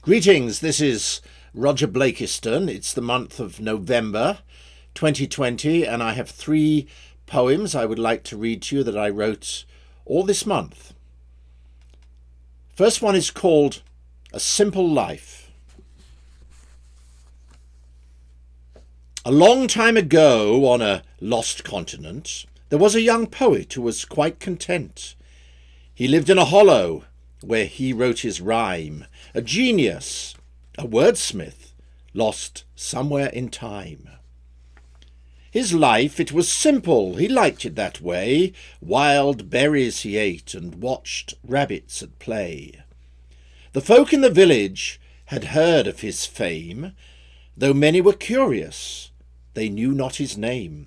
Greetings, this is Roger Blakiston. It's the month of November 2020, and I have 3 poems I would like to read to you that I wrote all this month. First one is called A Simple Life. A long time ago, on a lost continent, there was a young poet who was quite content. He lived in a hollow where he wrote his rhyme, a genius, a wordsmith, lost somewhere in time. His life, it was simple, he liked it that way. Wild berries he ate and watched rabbits at play. The folk in the village had heard of his fame, though many were curious, they knew not his name.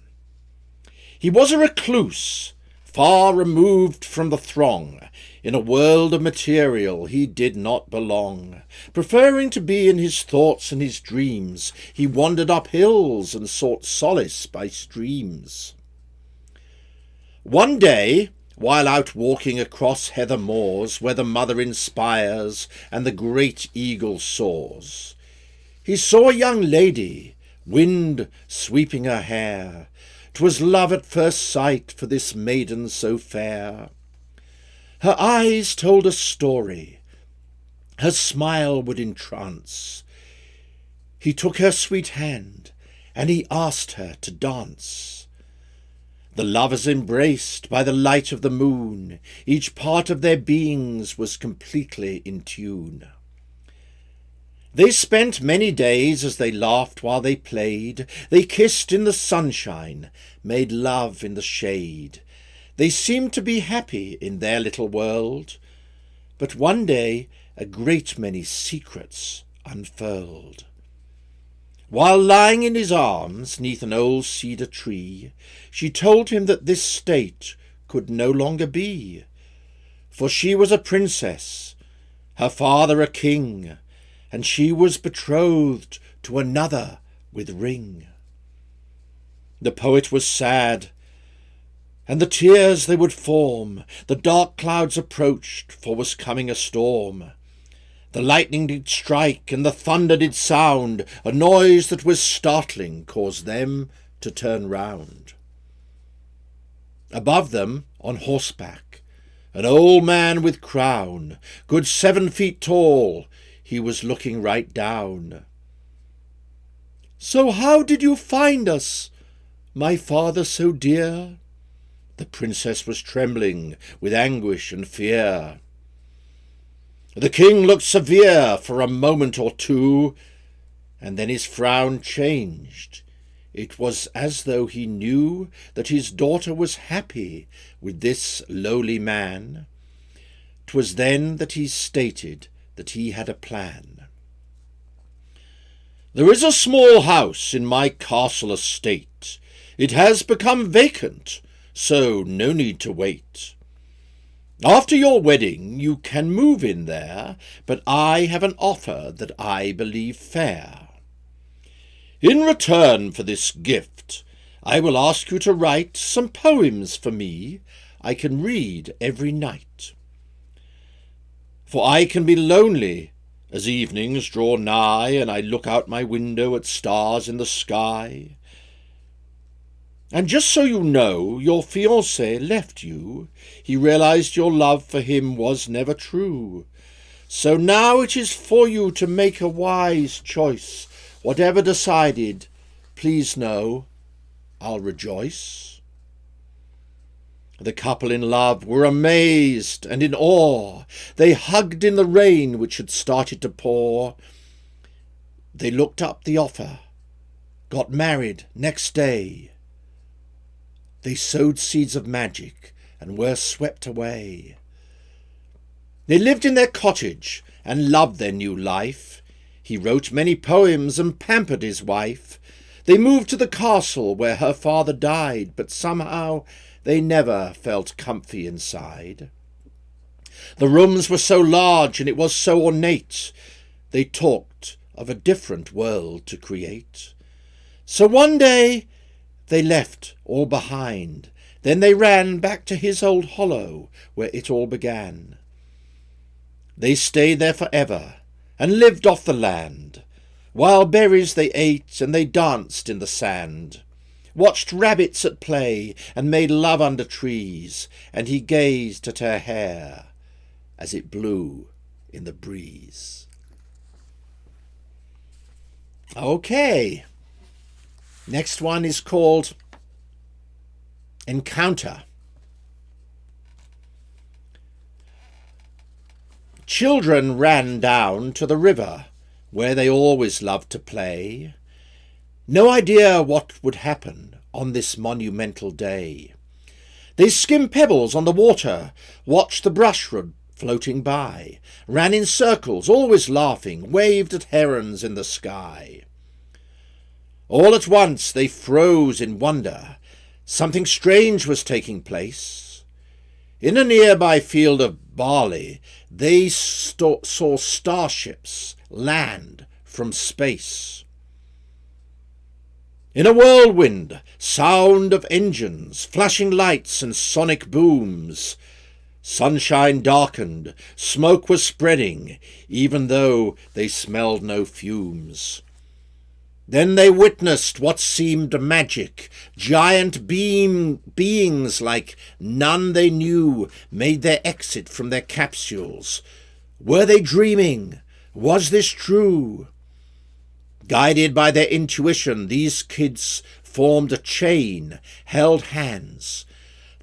He was a recluse, far removed from the throng. In a world of material he did not belong. Preferring to be in his thoughts and his dreams, he wandered up hills and sought solace by streams. One day, while out walking across heather moors, where the mother inspires and the great eagle soars, he saw a young lady, wind sweeping her hair. 'Twas love at first sight for this maiden so fair. Her eyes told a story, her smile would entrance. He took her sweet hand, and he asked her to dance. The lovers embraced by the light of the moon. Each part of their beings was completely in tune. They spent many days as they laughed while they played. They kissed in the sunshine, made love in the shade. They seemed to be happy in their little world, but one day a great many secrets unfurled. While lying in his arms 'neath an old cedar tree, she told him that this state could no longer be, for she was a princess, her father a king, and she was betrothed to another with ring. The poet was sad, and the tears they would form. The dark clouds approached, for was coming a storm. The lightning did strike, and the thunder did sound. A noise that was startling caused them to turn round. Above them, on horseback, an old man with crown, good 7 feet tall, he was looking right down. "So how did you find us, my father so dear?" The princess was trembling with anguish and fear. The king looked severe for a moment or two, and then his frown changed. It was as though he knew that his daughter was happy with this lowly man. 'Twas then that he stated that he had a plan. "There is a small house in my castle estate. It has become vacant, so no need to wait. After your wedding you can move in there, but I have an offer that I believe fair. In return for this gift, I will ask you to write some poems for me I can read every night. For I can be lonely as evenings draw nigh, and I look out my window at stars in the sky. And just so you know, your fiancé left you. He realized your love for him was never true. So now it is for you to make a wise choice. Whatever decided, please know I'll rejoice." The couple in love were amazed and in awe. They hugged in the rain which had started to pour. They looked up the offer, got married next day. They sowed seeds of magic and were swept away. They lived in their cottage and loved their new life. He wrote many poems and pampered his wife. They moved to the castle where her father died, but somehow they never felt comfy inside. The rooms were so large and it was so ornate. They talked of a different world to create. So one day they left all behind. Then they ran back to his old hollow where it all began. They stayed there forever, and lived off the land. Wild berries they ate, and they danced in the sand, watched rabbits at play, and made love under trees, and he gazed at her hair as it blew in the breeze. Okay, next one is called Encounter. Children ran down to the river, where they always loved to play. No idea what would happen on this monumental day. They skimmed pebbles on the water, watched the brushwood floating by, ran in circles, always laughing, waved at herons in the sky. All at once they froze in wonder. Something strange was taking place. In a nearby field of barley, they saw starships land from space. In a whirlwind, sound of engines, flashing lights and sonic booms. Sunshine darkened, smoke was spreading, even though they smelled no fumes. Then they witnessed what seemed magic. Giant beings like none they knew made their exit from their capsules. Were they dreaming? Was this true? Guided by their intuition, these kids formed a chain, held hands.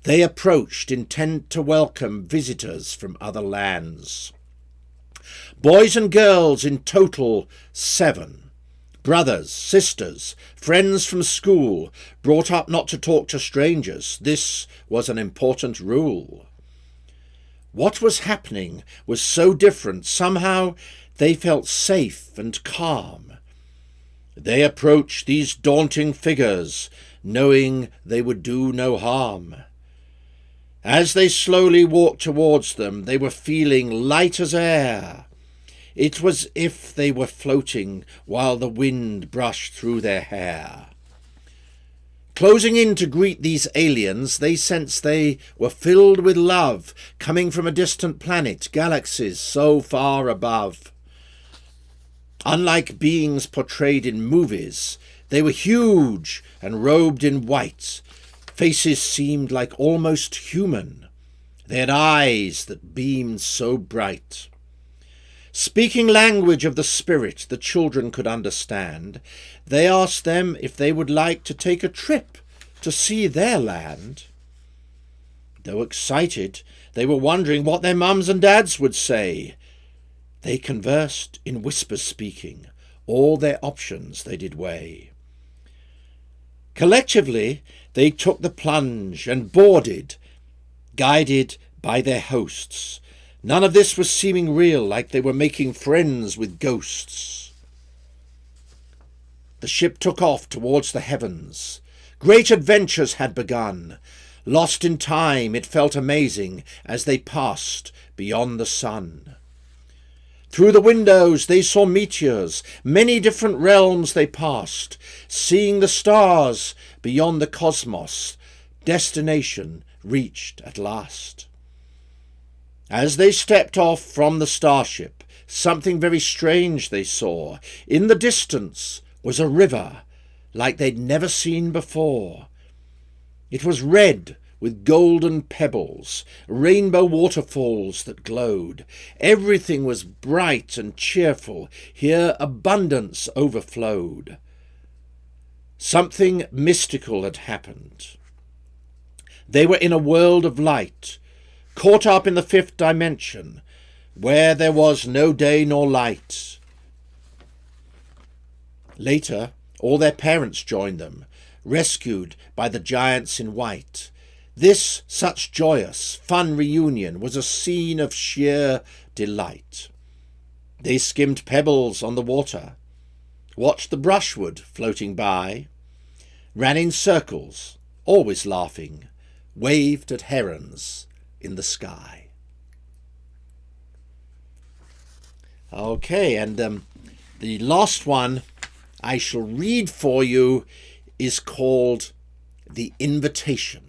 They approached, intent to welcome visitors from other lands. Boys and girls in total 7. Brothers, sisters, friends from school, brought up not to talk to strangers. This was an important rule. What was happening was so different. Somehow they felt safe and calm. They approached these daunting figures, knowing they would do no harm. As they slowly walked towards them, they were feeling light as air. It was as if they were floating while the wind brushed through their hair. Closing in to greet these aliens, they sensed they were filled with love, coming from a distant planet, galaxies so far above. Unlike beings portrayed in movies, they were huge and robed in white. Faces seemed like almost human. They had eyes that beamed so bright. Speaking language of the spirit the children could understand, they asked them if they would like to take a trip to see their land. Though excited, they were wondering what their mums and dads would say. They conversed in whisper speaking, all their options they did weigh. Collectively, they took the plunge and boarded, guided by their hosts. None of this was seeming real, like they were making friends with ghosts. The ship took off towards the heavens. Great adventures had begun. Lost in time, it felt amazing as they passed beyond the sun. Through the windows they saw meteors, many different realms they passed, seeing the stars beyond the cosmos, destination reached at last. As they stepped off from the starship, something very strange they saw. In the distance was a river like they'd never seen before. It was red with golden pebbles, rainbow waterfalls that glowed. Everything was bright and cheerful. Here abundance overflowed. Something mystical had happened. They were in a world of light, caught up in the 5th dimension, where there was no day nor light. Later, all their parents joined them, rescued by the giants in white. This such joyous, fun reunion was a scene of sheer delight. They skimmed pebbles on the water, watched the brushwood floating by, ran in circles, always laughing, waved at herons in the sky. Okay, and the last one I shall read for you is called The Invitation.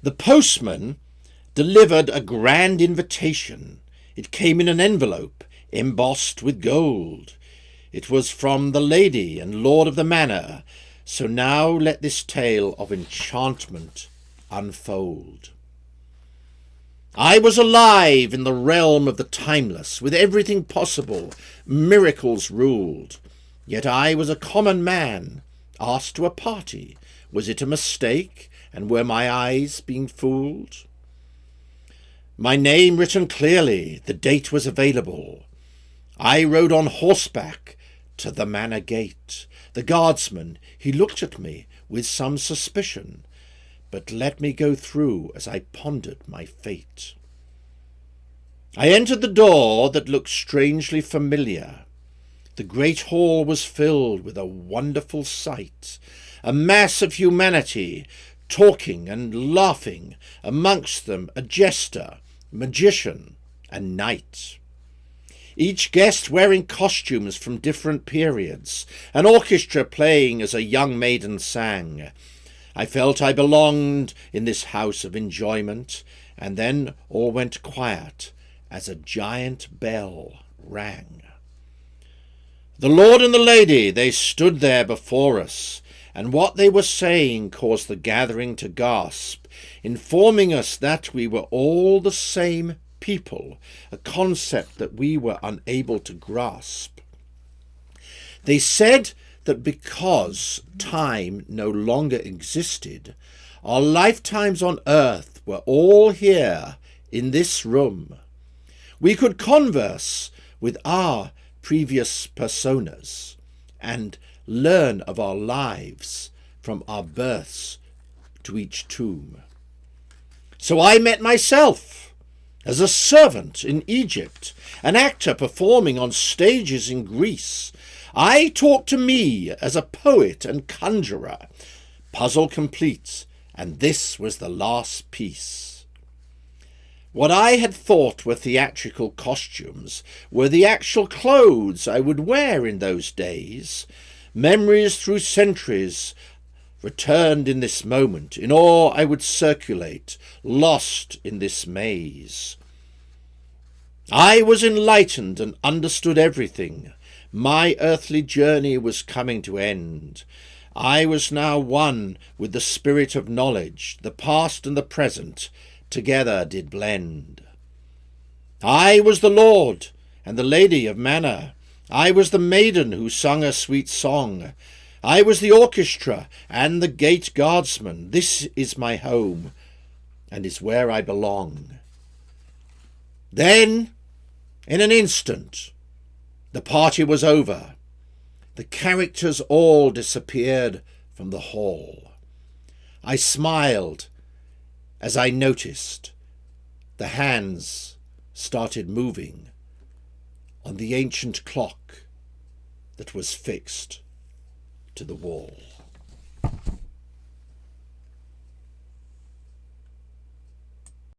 The postman delivered a grand invitation. It came in an envelope, embossed with gold. It was from the lady and lord of the manor. So now let this tale of enchantment unfold. I was alive in the realm of the timeless, with everything possible, miracles ruled. Yet I was a common man, asked to a party. Was it a mistake, and were my eyes being fooled? My name written clearly, the date was available. I rode on horseback to the manor gate. The guardsman, he looked at me with some suspicion, but let me go through as I pondered my fate. I entered the door that looked strangely familiar. The great hall was filled with a wonderful sight, a mass of humanity, talking and laughing, amongst them a jester, magician, and knight. Each guest wearing costumes from different periods, an orchestra playing as a young maiden sang. I felt I belonged in this house of enjoyment, and then all went quiet as a giant bell rang. The lord and the lady, they stood there before us, and what they were saying caused the gathering to gasp, informing us that we were all the same people, a concept that we were unable to grasp. They said that because time no longer existed, our lifetimes on earth were all here in this room. We could converse with our previous personas and learn of our lives from our births to each tomb. So I met myself as a servant in Egypt, an actor performing on stages in Greece. I talked to me as a poet and conjurer. Puzzle complete, and this was the last piece. What I had thought were theatrical costumes were the actual clothes I would wear in those days. Memories through centuries returned in this moment. In awe I would circulate, lost in this maze. I was enlightened and understood everything. My earthly journey was coming to end. I was now one with the spirit of knowledge. The past and the present together did blend. I was the lord and the lady of manor. I was the maiden who sung a sweet song. I was the orchestra and the gate guardsman. This is my home, and is where I belong. Then, in an instant, the party was over. The characters all disappeared from the hall. I smiled as I noticed the hands started moving on the ancient clock that was fixed to the wall.